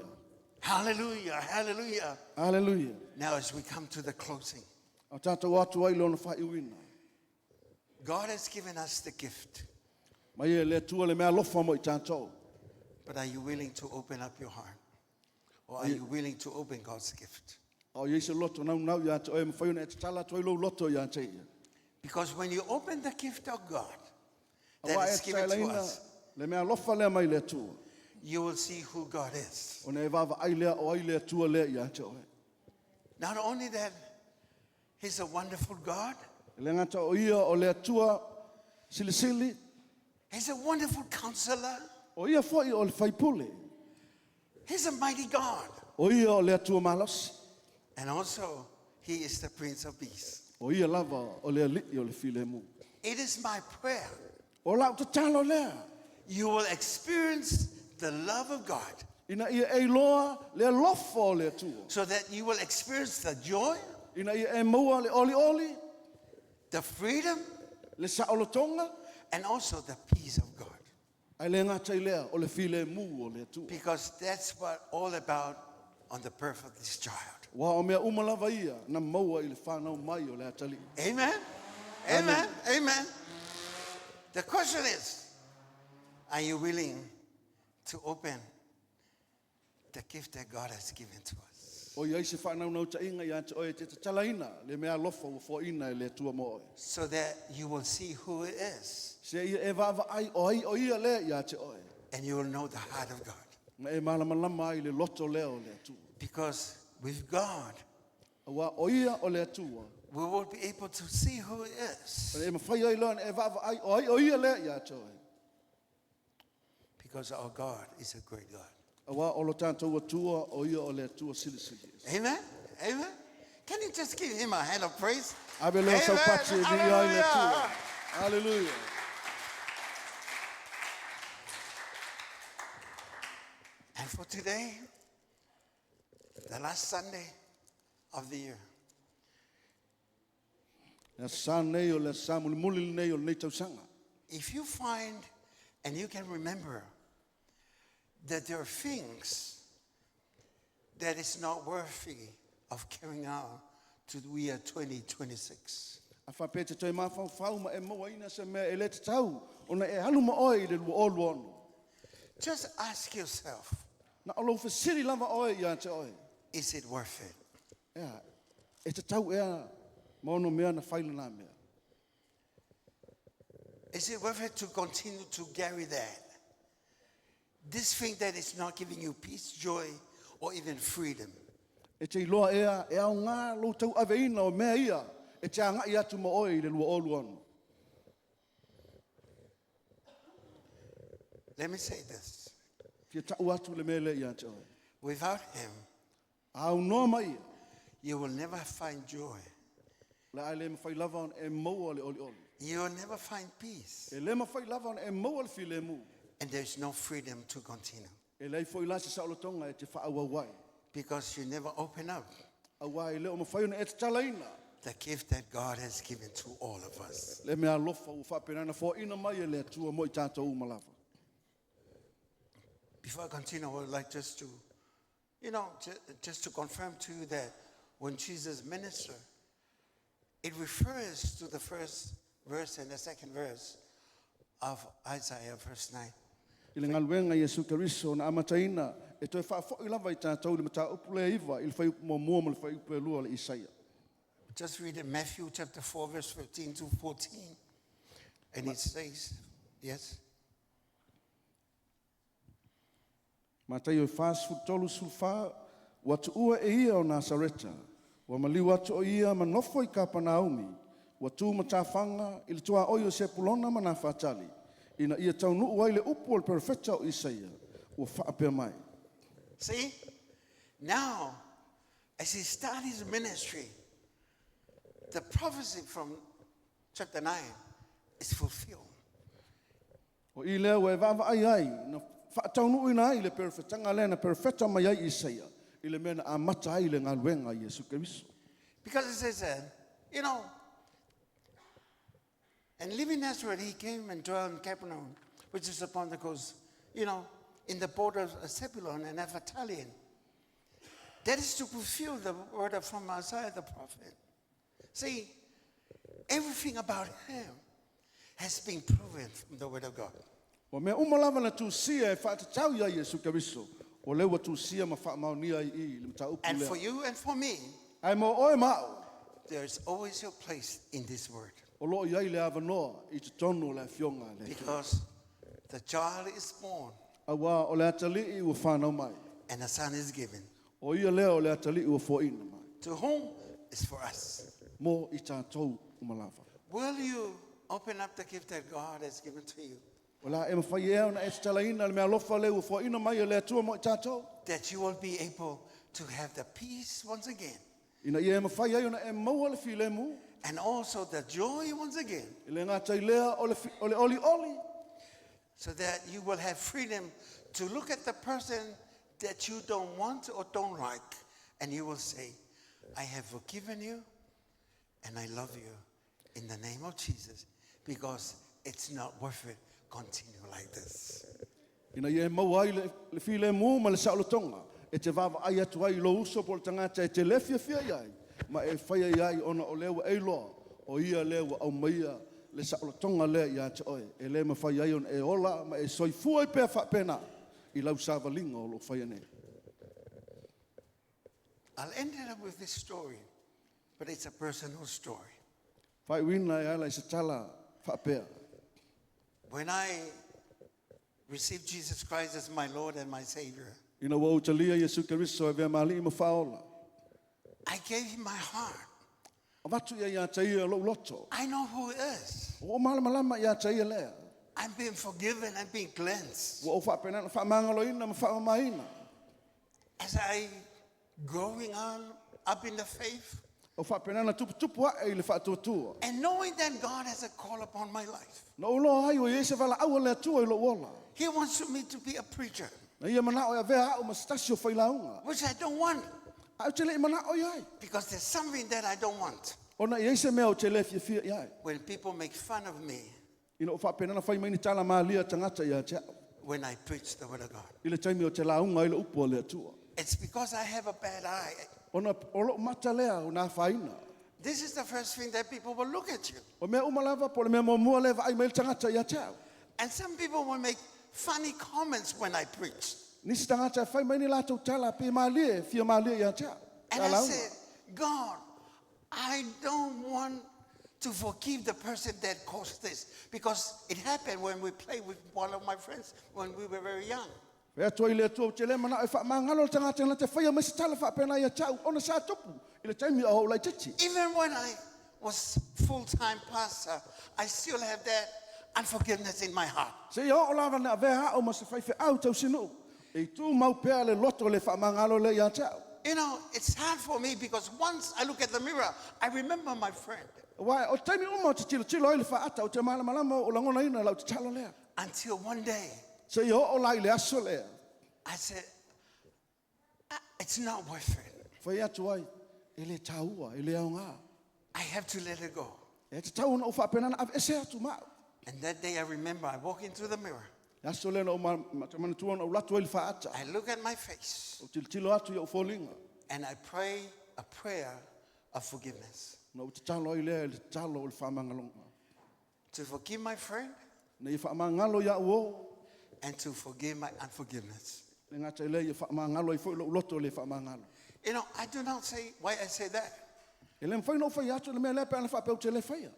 Speaker 1: Hallelujah, hallelujah.
Speaker 2: Hallelujah.
Speaker 1: Now as we come to the closing,
Speaker 2: O tātou atu ai lona whai uina.
Speaker 1: God has given us the gift.
Speaker 2: Mai e le tua le mea lofa mo i tātou.
Speaker 1: But are you willing to open up your heart? Or are you willing to open God's gift?
Speaker 2: O Iesu loto nau nau ia te oe mwhaiuna e te tala tu lo loto ia te ia.
Speaker 1: Because when you open the gift of God
Speaker 2: A
Speaker 1: that
Speaker 2: wa e
Speaker 1: is
Speaker 2: te
Speaker 1: given to
Speaker 2: laina
Speaker 1: us,
Speaker 2: le mea lofa lea mai le tua.
Speaker 1: you will see who God is.
Speaker 2: O ne e wawa ai lea o ai lea tua lea ia te oe.
Speaker 1: Not only that, He's a wonderful God.
Speaker 2: Le ngata o ia o lea tua sili sili.
Speaker 1: He's a wonderful counselor.
Speaker 2: O ia foi o le whaipule.
Speaker 1: He's a mighty God.
Speaker 2: O ia o lea tua malas.
Speaker 1: And also, He is the Prince of Peace.
Speaker 2: O ia lava o lea li o le file mu.
Speaker 1: It is my prayer
Speaker 2: O lau te talo lea.
Speaker 1: you will experience the love of God
Speaker 2: Ina ia e loa lea lofa o lea tua.
Speaker 1: so that you will experience the joy,
Speaker 2: Ina ia e maua le oli oli.
Speaker 1: the freedom,
Speaker 2: Le saolotonga.
Speaker 1: and also the peace of God.
Speaker 2: Ai le ngata i lea o le file mu o lea tua.
Speaker 1: Because that's what all about on the birth of this child.
Speaker 2: Wa o mea umalava ia na maua i le whanau mai o le atali.
Speaker 1: Amen? Amen? Amen. The question is, are you willing to open the gift that God has given to us?
Speaker 2: O iai se whanau nau ta inga ia te oe te talaina le mea lofa o fo ina i le tua mo oe.
Speaker 1: So that you will see who it is
Speaker 2: Se ia e wawa ai o ia lea ia te oe.
Speaker 1: and you will know the heart of God.
Speaker 2: Na e malama lama ai le loto lea o le tua.
Speaker 1: Because with God,
Speaker 2: Wa o ia o le tua.
Speaker 1: we will be able to see who it is.
Speaker 2: E mawhai ai loa e wawa ai o ia lea ia te oe.
Speaker 1: Because our God is a great God.
Speaker 2: Wa o lo tātou atua o ia o le tua sili sili.
Speaker 1: Amen? Amen? Can you just give him a hand of praise?
Speaker 2: Ave leo sau pati e ni ai le tua.
Speaker 1: Hallelujah.
Speaker 2: Hallelujah.
Speaker 1: And for today, the last Sunday of the year,
Speaker 2: Le sa nei o le sa muli nei o le nei tausanga.
Speaker 1: if you find and you can remember that there are things that is not worthy of carrying out to the year 2026,
Speaker 2: A whapete toi mawhau whau ma e maua ina se mea e le te tau. Ona e halu ma oi le lua olu onu.
Speaker 1: just ask yourself,
Speaker 2: Na olo whesiri lava oi ia te oi.
Speaker 1: is it worth it?
Speaker 2: Ea, e te tau ea maono mea na whaila nā mea.
Speaker 1: Is it worth it to continue to carry that? This thing that is not giving you peace, joy, or even freedom.
Speaker 2: E te iloa ea, e au ngā lo tau aveina o mea ia. E te anga ia tu ma oi le lua olu onu.
Speaker 1: Let me say this.
Speaker 2: Kia tau atu le mea le ia te oi.
Speaker 1: Without him,
Speaker 2: Au noa mai ia.
Speaker 1: you will never find joy.
Speaker 2: Le ai le mawhai lava on e maua le oli oli.
Speaker 1: You will never find peace.
Speaker 2: E le mawhai lava on e maua le file mu.
Speaker 1: And there's no freedom to continue.
Speaker 2: E lei foi lasi sa olotonga e te whaau wai.
Speaker 1: Because you never open up
Speaker 2: A wai leo mawhaiuna e te talaina.
Speaker 1: the gift that God has given to all of us.
Speaker 2: Le mea lofa u whapenana fo ina mai e le tua mo i tātou umalava.
Speaker 1: Before I continue, I would like just to, just to confirm to you that when Jesus ministered, it refers to the first verse and the second verse of Isaiah verse 9.
Speaker 2: I le ngaluenga Iesu Keriso na amataina e toi whaafo i lava i tātou le mata upule iwa i le whai mo mua mo le whai upule lua le Isaia.
Speaker 1: Just read in Matthew chapter 4, verse 15 to 14. And it says, yes?
Speaker 2: Matai o whaasfu tolu sulfa watu ua e ia o Nasareta. Wa mali watu o ia manofo i Kapanaumi. Watu matawhanga i le tua oio se pulona mana whatali. Ina ia taunu uai le upu o le perfecta o Isaia. Ua whaapea mai.
Speaker 1: See? Now, as he started his ministry, the prophecy from chapter 9 is fulfilled.
Speaker 2: O I lea ua e wawai ai, na whaataunu ina ai le perfetanga lea na perfeta mai ai Isaia. I le mea na amata ai le ngaluenga i Iesu Keriso.
Speaker 1: Because it says that, you know, and leaving Nazareth, he came and dwelt in Capernaum, which is upon the coast, you know, in the borders of Zebulun and Naphtali. That is to fulfill the word from Isaiah the prophet. See, everything about him has been proven from the word of God.
Speaker 2: O mea umalava na tūsia e whaatatau ia Iesu Keriso. O lewa tūsia ma whaamaunia i le mtaupu
Speaker 1: And
Speaker 2: lea.
Speaker 1: for you and for me,
Speaker 2: Ai mo oe mao.
Speaker 1: there is always your place in this word.
Speaker 2: O loo iai le avanoa i te tonu le fionga le.
Speaker 1: Because the child is born
Speaker 2: Awa o le atali i ua whanau mai.
Speaker 1: and a son is given.
Speaker 2: O ia lea o le atali i ua foina mai.
Speaker 1: To whom is for us.
Speaker 2: Mo i tātou umalava.
Speaker 1: Will you open up the gift that God has given to you?
Speaker 2: O la e mawhai ea na e talaina le mea lofa le ua foina mai le atua mo i tātou.
Speaker 1: That you will be able to have the peace once again.
Speaker 2: Ina ia e mawhai ai ona e maua le file mu.
Speaker 1: And also the joy once again.
Speaker 2: I le ngātai lea o le oli oli.
Speaker 1: So that you will have freedom to look at the person that you don't want or don't like. And you will say, I have forgiven you and I love you in the name of Jesus. Because it's not worth it. Continue like this.
Speaker 2: Ina ia e maua ai le file mu ma le saolotonga. E te wawa ai atu ai lo uso po le tangata e te lefia fia iai. Ma e whaia iai ona o lewa e loa. O ia lewa au maia le saolotonga lea ia te oe. E le ma whaia ai ona e ola ma e soifua i pēr whapena. I lau sāwalinga o lo whaia ne.
Speaker 1: I'll end it up with this story. But it's a personal story.
Speaker 2: Whai wina e ala i se tala whapea.
Speaker 1: When I received Jesus Christ as my Lord and my Savior,
Speaker 2: Ina wau talia Iesu Keriso e vea mali i mawhaola.
Speaker 1: I gave him my heart.
Speaker 2: A watu ia taia lo loto.
Speaker 1: I know who he is.
Speaker 2: O malamalama ia taia lea.
Speaker 1: I'm being forgiven and being cleansed.
Speaker 2: Wa o whapena na whamangalo ina ma whaamaina.
Speaker 1: As I growing on up in the faith
Speaker 2: O whapena na tupu a e le whaatuatua.
Speaker 1: and knowing that God has a call upon my life.
Speaker 2: Na ulo hai o Iese wala aua le atua i lo ola.
Speaker 1: He wants me to be a preacher,
Speaker 2: Na ia mana o ia vea au ma stasio whailaunga.
Speaker 1: which I don't want
Speaker 2: Au te le mana o iai.
Speaker 1: because there's something that I don't want.
Speaker 2: O na Iese mea o te le fia iai.
Speaker 1: When people make fun of me
Speaker 2: Ina o whapena na whai maini tala maalia tangata ia te au.
Speaker 1: when I preach the word of God.
Speaker 2: I le taimi o te launga i le upo le atua.
Speaker 1: It's because I have a bad eye.
Speaker 2: O na o lo mata lea o na whaina.
Speaker 1: This is the first thing that people will look at you.
Speaker 2: O mea umalava po le mea mua lewa ai mail tangata ia te au.
Speaker 1: And some people will make funny comments when I preach.
Speaker 2: Nisi tangata whai maini lātou tala pe maalia, fia maalia ia te au.
Speaker 1: And I said, God, I don't want to forgive the person that caused this. Because it happened when we played with one of my friends when we were very young.
Speaker 2: Pea toi le atua o te le mana e whaamangalo le tangata na te whaia mai se tala whapena ia te au. Ona sa tupu, i le taimi o lai titi.
Speaker 1: Even when I was full-time pastor, I still have that unforgiveness in my heart.
Speaker 2: Se ia o lava na vea o ma se whaife au tau sinu. E tu mau pea le loto le whaamangalo le ia te au.
Speaker 1: You know, it's hard for me because once I look at the mirror, I remember my friend.
Speaker 2: Wai, o taimi uma o te tilo ai le whaata o te malamalama o langona ina lau te talo lea.
Speaker 1: Until one day,
Speaker 2: Se ia o lai le aso lea.
Speaker 1: I said, it's not worth it.
Speaker 2: Whai atu ai, e le taua, e le au ngā.
Speaker 1: I have to let it go.
Speaker 2: E te tau na o whapena na e se atu mau.
Speaker 1: And that day I remember I walk into the mirror.
Speaker 2: E aso lea na o matamana tuana o latu ai le whaata.
Speaker 1: I look at my face
Speaker 2: O tilo atu ia o fōlinga.
Speaker 1: and I pray a prayer of forgiveness.
Speaker 2: Na o te talo ai lea, le talo o le whaamangalonga.
Speaker 1: To forgive my friend
Speaker 2: Na i whaamangalo ia uo.
Speaker 1: and to forgive my unforgiveness.
Speaker 2: Le ngata i lea i whaamangalo i fo ilo loto le whaamangalo.
Speaker 1: You know, I do not say why I say that.
Speaker 2: E le mwhai no whai atu le mea lea pe ana whapeu te le whaia.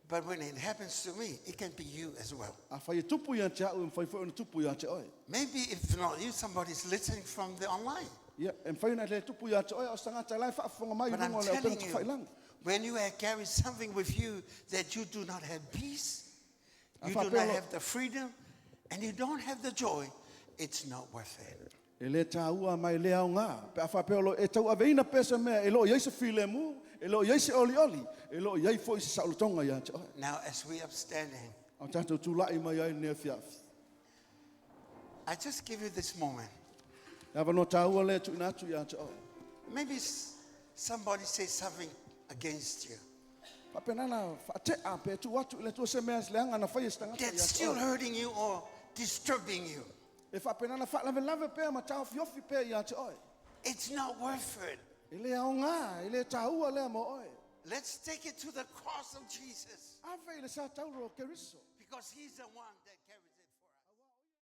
Speaker 1: But when it happens to me, it can be you as well.
Speaker 2: A whai e tupu ia te au, e mwhai fo ina tupu ia te oe.
Speaker 1: Maybe if not you, somebody's listening from the online.
Speaker 2: Ia, e mwhai na le tupu ia te oe, o stangata lai whaafonga mai
Speaker 1: But I'm
Speaker 2: rungo le o
Speaker 1: telling
Speaker 2: tena
Speaker 1: you,
Speaker 2: te whailang.
Speaker 1: when you have carried something with you that you do not have peace, you
Speaker 2: Afa
Speaker 1: do
Speaker 2: pelo-
Speaker 1: not have the freedom, and you don't have the joy, it's not worth it.
Speaker 2: E le tā ua mai le au ngā. Pe a whapeolo e tau aveina pesa mea e lo i eisa while mu. e lo iai se oli oli, e lo iai fo i se saulotonga ia te oe.
Speaker 1: Now, as we are standing,
Speaker 2: Au tātou tūlai mai ai nea fiafi.
Speaker 1: I just give you this moment.
Speaker 2: Ia wano tāua le tu inatu ia te oe.
Speaker 1: Maybe somebody says something against you
Speaker 2: Papenana whaatea pe tu watu ile tu se mea leanga na whai stangata ia
Speaker 1: that's
Speaker 2: te
Speaker 1: still
Speaker 2: oe.
Speaker 1: hurting you or disturbing you.
Speaker 2: E whapenana whaalave pe ma tāu fiofi pe ia te oe.
Speaker 1: It's not worth it.
Speaker 2: Ile au ngā, ile tāua lea mo oe.
Speaker 1: Let's take it to the cross of Jesus
Speaker 2: Awe ile sa tauro o Keriso.
Speaker 1: because he's the one that